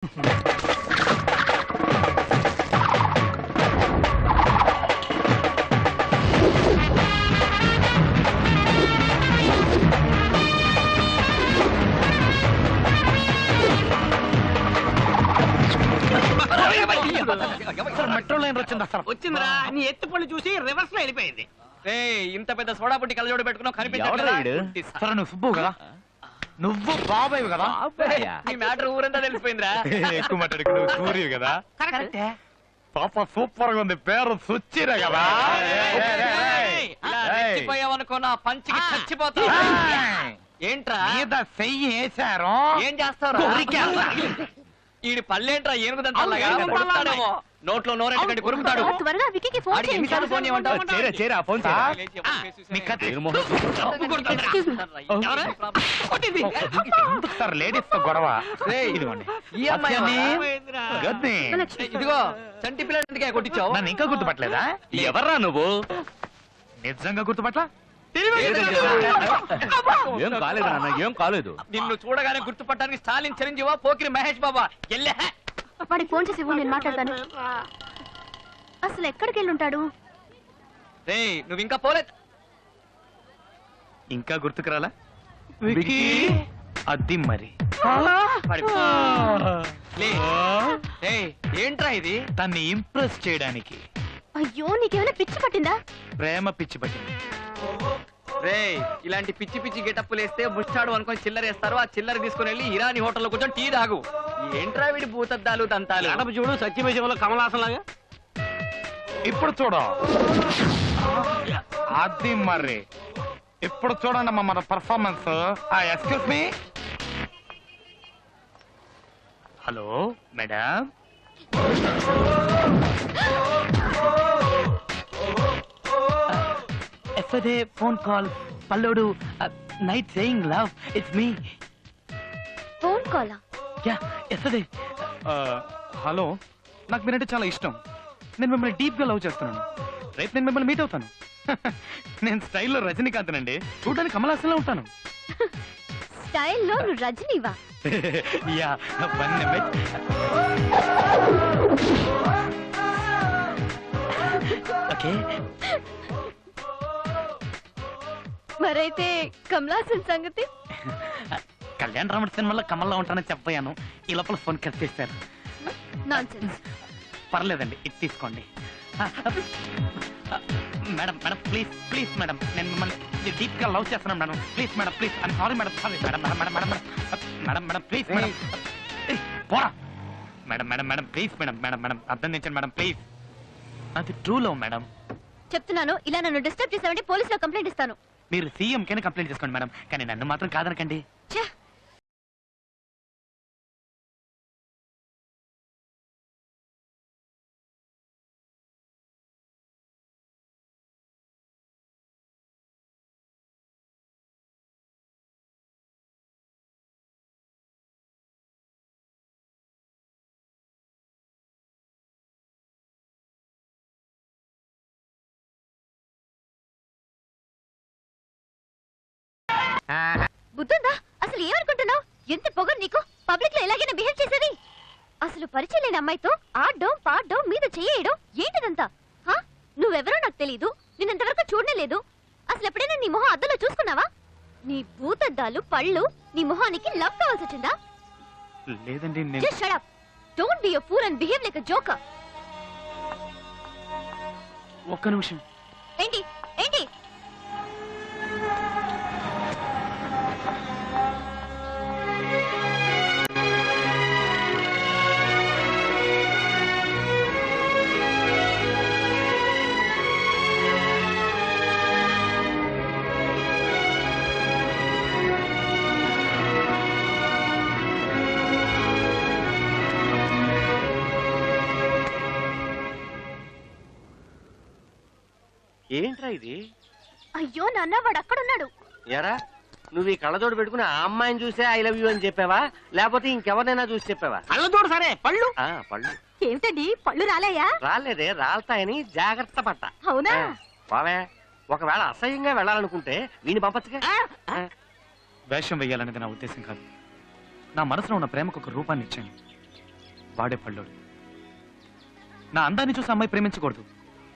Metro line వచ్చిందిరా నీ ఎత్తు పళ్ళు చూసి రివర్స్ లో వెళ్ళిపోయింది. ఇంత పెద్ద సోడా పుట్టి కళ్ళజోడు పెట్టుకున్నావు కనిపించదు. నువ్వు సుబ్బు కదా, నువ్వు బాబాయ్ కదా, నీ మ్యాటర్ ఊరంతా తెలిసిపోయిందిరా. ఎక్కువ మాట్లాడుకు నువ్వు సూర్యు కదా. పాప సూపర్ గా ఉంది, పేరు సుచ్చిరా కదా. చచ్చిపోయావనుకో నా పంచికి చచ్చిపోతావు. ఏంట్రా మీద చెయ్యి వేశారు, ఏం చేస్తారు? ఈడి పళ్ళేంట్రా ఏనుగుదంతా నోట్లో నోరెంటండి కొరుకుతాడు. ఫోన్ లేడీస్ తో గొడవ. ఇదిగో చంటి పిల్లలకి కొట్టించావు, నన్ను ఇంకా గుర్తుపట్టలేదా? ఎవర్రా నువ్వు? నిజంగా గుర్తుపట్ల? ఏం కాలేదు నాన్న, ఏం కాలేదు. నిన్ను చూడగానే గుర్తుపట్టడానికి స్టాలిన్ చిరంజీవా పోకిరి మహేష్ బాబా ఎల్లే. వాడికి ఫోన్ చేసి ఇవ్వు, నేను మాట్లాడతాను. అసలు ఎక్కడికి వెళ్ళి ఉంటాడు? నువ్వు ఇంకా పోలేదు, ఇంకా గుర్తుకురాలా? అది మరి ఏంట్రా ఇది? తన్ని ఇంప్రెస్ చేయడానికి. అయ్యో నీకేమైనా పిచ్చి పట్టిందా? ప్రేమ పిచ్చి పట్టింది. ఇలాంటి పిచ్చి పిచ్చి గెటప్పులు వేస్తే ముష్టాడు అనుకొని చిల్లరేస్తారు. ఆ చిల్లర తీసుకుని వెళ్ళి ఇరానీ హోటల్లో కూర్చొని టీ తాగు. ఏంట్రా వీడి భూతద్దాలు దంతాలు? అడప చూడు సత్యమేశంలో కమలాసన్ లాగా. ఇప్పుడు చూడు, అది మరి ఇప్పుడు చూడండి అమ్మా మన performance. Excuse me. Hello madam, yesterday phone call pallodu night saying love it's me. Phone కాలా? yeah yesterday హలో, నాకు మీరంటే చాలా ఇష్టం. నేను మిమ్మల్ని డీప్ గా లవ్ చేస్తున్నాను. రేపు నేను మిమ్మల్ని మీట్ అవుతాను. నేను స్టైల్లో రజనీకాంత్ అండి, చూడడానికి కమలాసన్లో ఉంటాను. స్టైల్లో నువ్వు రజనీవా? Yeah one minute. ఓకే, మరైతే కమలాసన్ సంగతి? కళ్యాణ రాముడి సినిమాలో కమల్లో ఉంటానని చెప్పాను. ఈ లోపల ఫోన్ కట్ చేశారు. నాన్సెన్స్. పర్లేదండి, ఇది తీసుకోండి. Madam madam please please madam, నేను మిమ్మల్ని డీప్ గా లవ్ చేస్తున్నాను madam. Please madam, please. I'm sorry madam, sorry madam madam madam madam madam madam please madam. పోరా madam madam madam please madam madam madam అర్థం తెచ్చండి మేడం ప్లీజ్. అది true love madam. చెప్తున్నాను, ఇలా నన్ను డిస్టర్బ్ చేసావంటే పోలీసులో కంప్లైంట్ ఇస్తాను. మీరు సీఎం కైనా కంప్లైంట్ చేసుకోండి మేడం, కానీ నన్ను మాత్రం కాదనకండి. బుద్ధుందా? అసలు ఏమనుకుంటున్నావు? ఎంత పొగరు నీకు? పబ్లిక్ లో ఎలాగైనా బిహేవ్ చేసేది? అసలు పరిచయం లేని అమ్మాయితో ఆడడం పాడడం మీద చేయడం ఏంటిదంతా? నువ్వెవరో నాకు తెలీదు, నిన్నంతవరకు చూడనే లేదు. అసలు ఎప్పుడైనా నీ మొహం అద్దంలో చూసుకున్నావా? నీ భూతద్దాలు పళ్ళు నీ మొహానికి లవ్ కావాల్సి వచ్చిందా? లేదండి. Just shut up. Don't be a fool and behave like a joker. ఒక్క నిమిషం. ఏంటి ఏంటి? ఏంట్రా ఇది? అయ్యో నాన్న, వాడు అక్కడున్నాడు. ఎరా, నువ్వు ఈ కళ్ళజోడు పెట్టుకుని ఆ అమ్మాయిని చూసే ఐ లవ్ యూ అని చెప్పావా, లేకపోతే ఇంకెవరినైనా చూసి చెప్పావా? కళ్ళజోడు సరే, పళ్ళు పళ్ళు ఏమిటండి పళ్ళు రాలేయా? రాలేదే, రాలతాయని జాగ్రత్త పట్ట. అవునా? బావే, ఒకవేళ అసహ్యంగా వెళ్ళాలనుకుంటే వీడిని పంపచ్చుగా. వేషం వెయ్యాలనేది నా ఉద్దేశం కాదు. నా మనసులో ఉన్న ప్రేమకు ఒక రూపాన్ని ఇచ్చాను. వాడే పళ్ళోడు. నా అందాన్ని చూసి అమ్మాయి ప్రేమించకూడదు,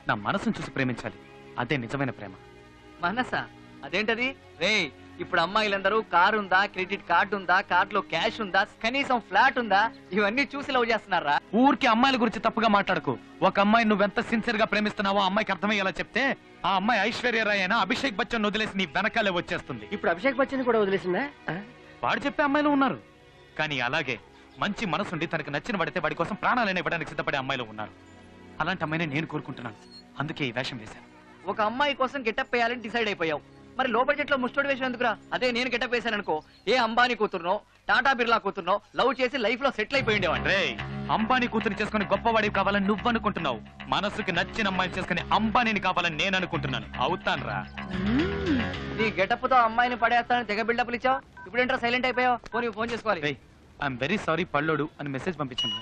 నా మనసును చూసి ప్రేమించాలి. అదే నిజమైన ప్రేమ. మనసా? అదేంటది రే? ఇప్పుడు అమ్మాయిలందరూ కారు ఉందా, క్రెడిట్ కార్డు ఉందా, కార్డులో క్యాష్ ఉందా, కనీసం ఫ్లాట్ ఉందా, ఇవన్నీ చూసి లవ్ చేస్తున్నారా? ఊరికి అమ్మాయిల గురించి తప్పుగా మాట్లాడుకో. ఒక అమ్మాయి నువ్వెంత సిన్సియర్ గా ప్రేమిస్తున్నావో ఆ అమ్మాయికి అర్థమయ్యేలా చెప్తే ఆ అమ్మాయి ఐశ్వర్యరాయ్ అయినా అభిషేక్ బచ్చన్ వదిలేసి నీ వెనకాలే వచ్చేస్తుంది. ఇప్పుడు అభిషేక్ బచ్చన్ కూడా వదిలేసిందా? వాడు చెప్పే అమ్మాయిలు ఉన్నారు, కానీ అలాగే మంచి మనసుండి తనకు నచ్చిన పడితే వాడి కోసం ప్రాణాలైనా ఇవ్వడానికి సిద్ధపడే అమ్మాయిలు ఉన్నారు. అలాంటి అమ్మాయిని నేను కోరుకుంటున్నాను, అందుకే ఈ వేషం వేశాను. ఒక అమ్మాయి కోసం గెటప్ వేయాలని డిసైడ్ అయిపోయావు, మరి లో బడ్జెట్ లో ముస్టోడి వేషం ఎందుకురా? అదే నేను గెటప్ వేశాను అనుకో, ఏ అంబానీ కూతురునో టాటా బిర్లా కూతురునో లవ్ చేసి లైఫ్ లో సెటిల్ అయిపోయి ఉండేవాడి. రే, అంబానీ కూతురు చేసుకుని గొప్పవాడివి కావాలని నువ్వు అనుకుంటున్నావు, మనసుకి నచ్చిన అమ్మాయిని చేసుకుని అంబానీని కావాలని నేను అనుకుంటున్నాను. అవుతాన్రా? నీ గెటప్ తో అమ్మాయిని పడేస్తానని తెగ బిల్డప్లు ఇచ్చావు, ఇప్పుడు ఏంట్రా సైలెంట్ అయిపోయావు? ఫోన్ చేసుకోవాలి. ఐఎమ్ వెరీ సారీ పళ్ళోడు అని మెసేజ్ పంపించాను.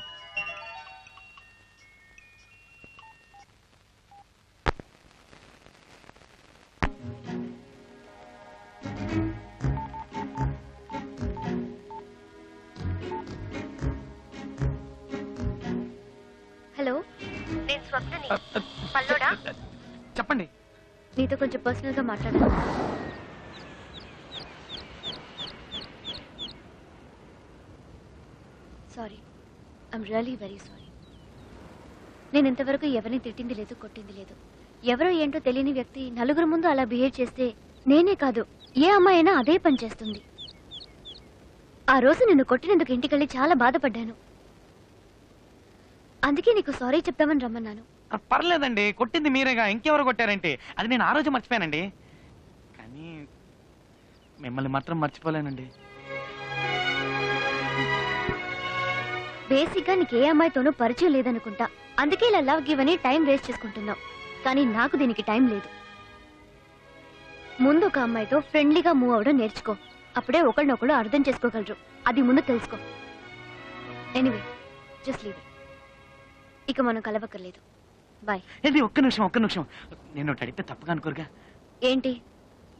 హలో, నేను స్వప్నని. పల్లోడా? చెప్పండి. నీతో కొంచెం పర్సనల్ గా మాట్లాడాలి. Sorry, I'm really very sorry. నేను ఇంతవరకు ఎవరిని తిట్టింది లేదు, కొట్టింది లేదు. ఎవరో ఏంటో తెలియని వ్యక్తి నలుగురు ముందు అలా బిహేవ్ చేస్తే నేనే కాదు ఏ అమ్మాయి అయినా అదే పని చేస్తుంది. ఆ రోజు నిన్ను కొట్టినందుకు ఇంటికెళ్ళి చాలా బాధపడ్డాను. అందుకే నీకు సారీ చెప్తామని రమ్మన్నాను. పర్లేదండి, కొట్టింది మీరేగా, ఇంకెవరు కొట్టారంటే అది నేను ఆ రోజు మర్చిపోయానండి. కానీ మిమ్మల్ని మాత్రం మర్చిపోలేనండి. బేసిక్ గా నీకు ఏ అమ్మాయితోనూ పరిచయం లేదనుకుంటా, అందుకే ఇలా లవ్ గివ్ అని టైం వేస్ట్ చేసుకుంటున్నావు. కానీ నాకు దీనికి టైం లేదు. ముందు ఒక అమ్మాయితో ఫ్రెండ్లీగా మూవ్ అవడం నేర్చుకో, అప్పుడే ఒకళ్ళనొకళ్ళు అర్థం చేసుకోగలరు. అది ముందు తెలుసుకో. Anyway, just leave it. ఇక మనం కలవక్కర్లేదు. బాయ్. ఇది ఒక్క నిమిషం నేను అడిగితే తప్పుగా అనుకోరుగా? ఏంటి,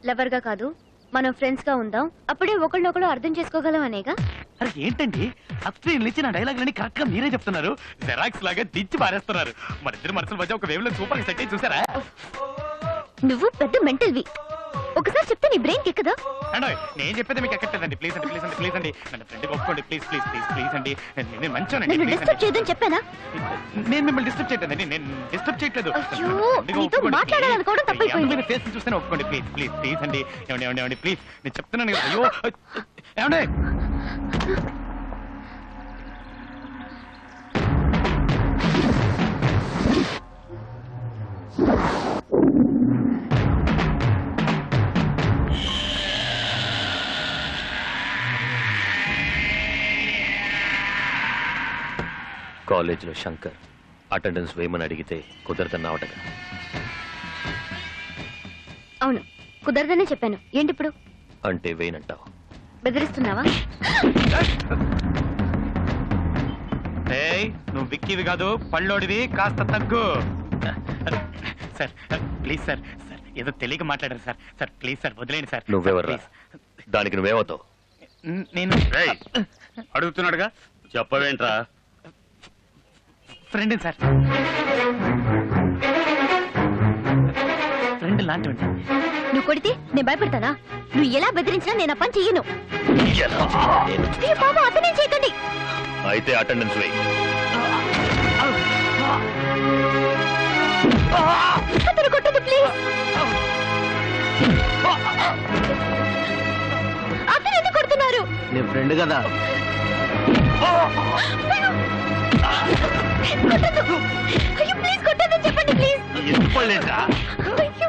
లవర్ గా కాదు మనం ఫ్రెండ్స్ గా ఉందాం, అప్పుడే ఒకళ్ళనొకళ్ళు అర్థం చేసుకోగలం అనేగా? అరే ఏంటండి, అస్క్రీన్ ఇచ్చిన డైలాగులని కరెక్ట్ గా మీరే చెప్తున్నారు, జెరాక్స్ లాగా దించి పారేస్తున్నారు. మన ఇద్దరు మనసుల మధ్య ఒక వేవ్ లో సూపర్ గా సెట్ అయ్యి చూసారా? నువ్వు పెద్ద మెంటల్వి. ఒకసారి చెప్తే నీ బ్రెయిన్ ఎక్కదా? అండి నేను చెప్పేది మీకు ఎక్కట్లేదండి. ప్లీజ్ అండి నన్ను ఫ్రెండ్ ఒప్పుకోండి. ప్లీజ్ అండి, నేను మంచోనండి. నన్ను డిస్టర్బ్ చేయదని చెప్పానా? నేను మిమ్మల్ని డిస్టర్బ్ చేయలేదండి, నేను డిస్టర్బ్ చేయట్లేదు. అయ్యో, నీతో మాట్లాడాలనుకోవడం తప్పైపోయింది. ఫేస్ చూస్తేనే ఒప్పుకోండి. ప్లీజ్ అండి. ఏమండి ప్లీజ్, నేను చెప్తున్నాను కదా. అయ్యో ఏమండి, కాలేజీలో శంకర్ అటెండెన్స్ వేయమని అడిగితే కుదరదన్నావటగా. అవును, కుదరదనే చెప్పాను. ఏంటి ఇప్పుడు? అంటే వేయనంటావు? బెదిరిస్తున్నావా? నువ్వు విక్కివి కాదు, పళ్ళోడివి, కాస్త తగ్గు. సార్ ప్లీజ్ సార్, ఏదో తెలియక మాట్లాడారు సార్ ప్లీజ్ సార్, వదిలేండి సార్. నువ్వెవర్రా? దానికి నువ్వేమవుతావు? నేను అడుగుతున్నాడుగా, చెప్పవేంట్రా? ఫ్రెండ్ సార్, ఫ్రెండ్ లాంటి. నువ్వు కొడితే నేను భయపడతానా? నువ్వు ఎలా బెదిరించినా నేను ఆ పని చెయ్యను. బాబు, అతనే చేయకండి. అయితే అటెండెన్స్ వేయి. అతను కొట్టదు ప్లీజ్. అతను ఎందుకు కొడుతున్నారు? నేను ఫ్రెండ్ కదా. కొట్టదు. అయ్యో ప్లీజ్ కొట్టదని చెప్పండి ప్లీజ్. ఎందుకోలేదా? అయ్యో.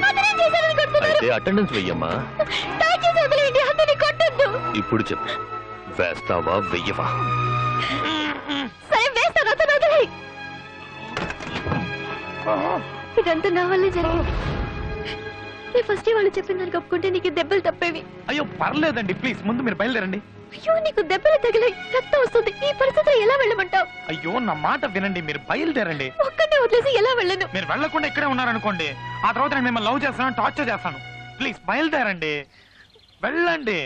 అతనే చేశారని కొడుతున్నారు. అయితే అటెండెన్స్ వెయ్యమ్మా. దయచేసి వదిలేయండి, అతని కొట్టద్దు. ఇప్పుడు చెప్పు, వేస్తావా వెయ్యవా? సరే వేస్తాను, అతను వదిలే. ఇదంతా నా వల్లే జరిగింది. నీ ఫస్ట్ వాళ్ళు చెప్పిన దానికి ఒప్పుకుంటే నీకు దెబ్బలు తప్పేవి. అయ్యో పర్లేదండి, ప్లీజ్ ముందు మీరు బయలుదేరండి. అయ్యో, నీకు దెబ్బలు తగిలాయి, రక్తం వస్తుంది. ఈ పరిస్థితిలో ఎలా వెళ్ళమంటావు? అయ్యో నా మాట వినండి, మీరు బయలుదేరండి. ఒక్కడే వదిలేసి ఎలా వెళ్ళను? మీరు వెళ్ళకుండా ఇక్కడే ఉన్నారనుకోండి, ఆ తర్వాత నేను మిమ్మల్ని లవ్ చేస్తాను, టార్చర్ చేస్తాను. ప్లీజ్ బయలుదేరండి. వెళ్ళండి.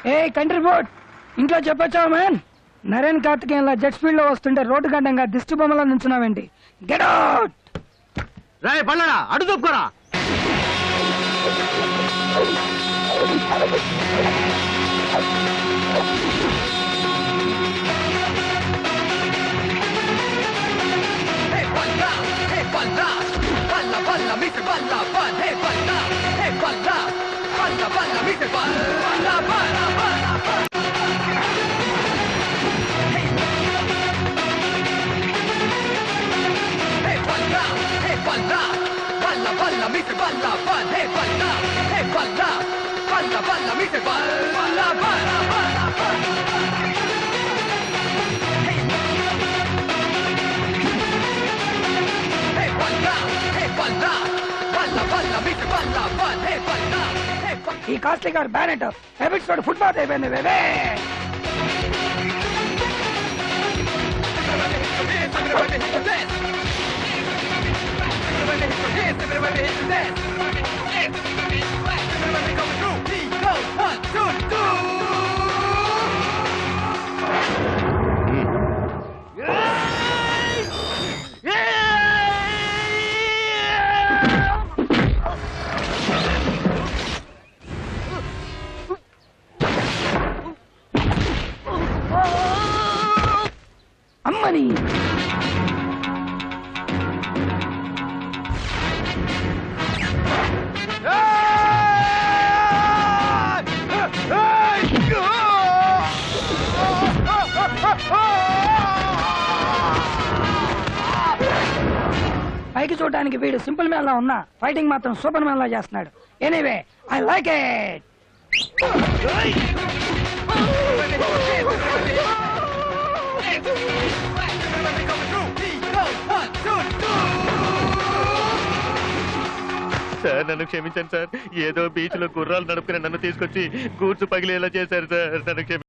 ఏ కంట్రీ బోర్డ్ ఇంట్లో చెప్పొచ్చావా మ్యాన్? నరేన్ కార్తికేయన్లా జెట్ స్పీడ్ లో వస్తుంటే రోడ్డు గడ్డంగా దిష్టి బొమ్మలా నుంచున్నావేంటి? Get out! రాయ్ పళ్ళడా అడు తప్పుకోరా. ఈ కాస్ట్లీ కార్ బ్యానెట్ హ్యాబిట్స్ తోటి ఫుట్పాత్ అయిపోయింది బేబే. అమ్మని పైకి చూడడానికి వీడు సింపుల్ మ్యాన్ లా ఉన్నా ఫైటింగ్ మాత్రం సూపర్ మ్యాన్ లా చేస్తున్నాడు. Anyway I like it. Sir నన్ను క్షమించండి సార్. ఏదో బీచ్ లో గుర్రాలు నడుపుకుని నన్ను తీసుకొచ్చి గూడ్స్ పగిలేలా చేశారు సార్. నన్ను క్షమించండి.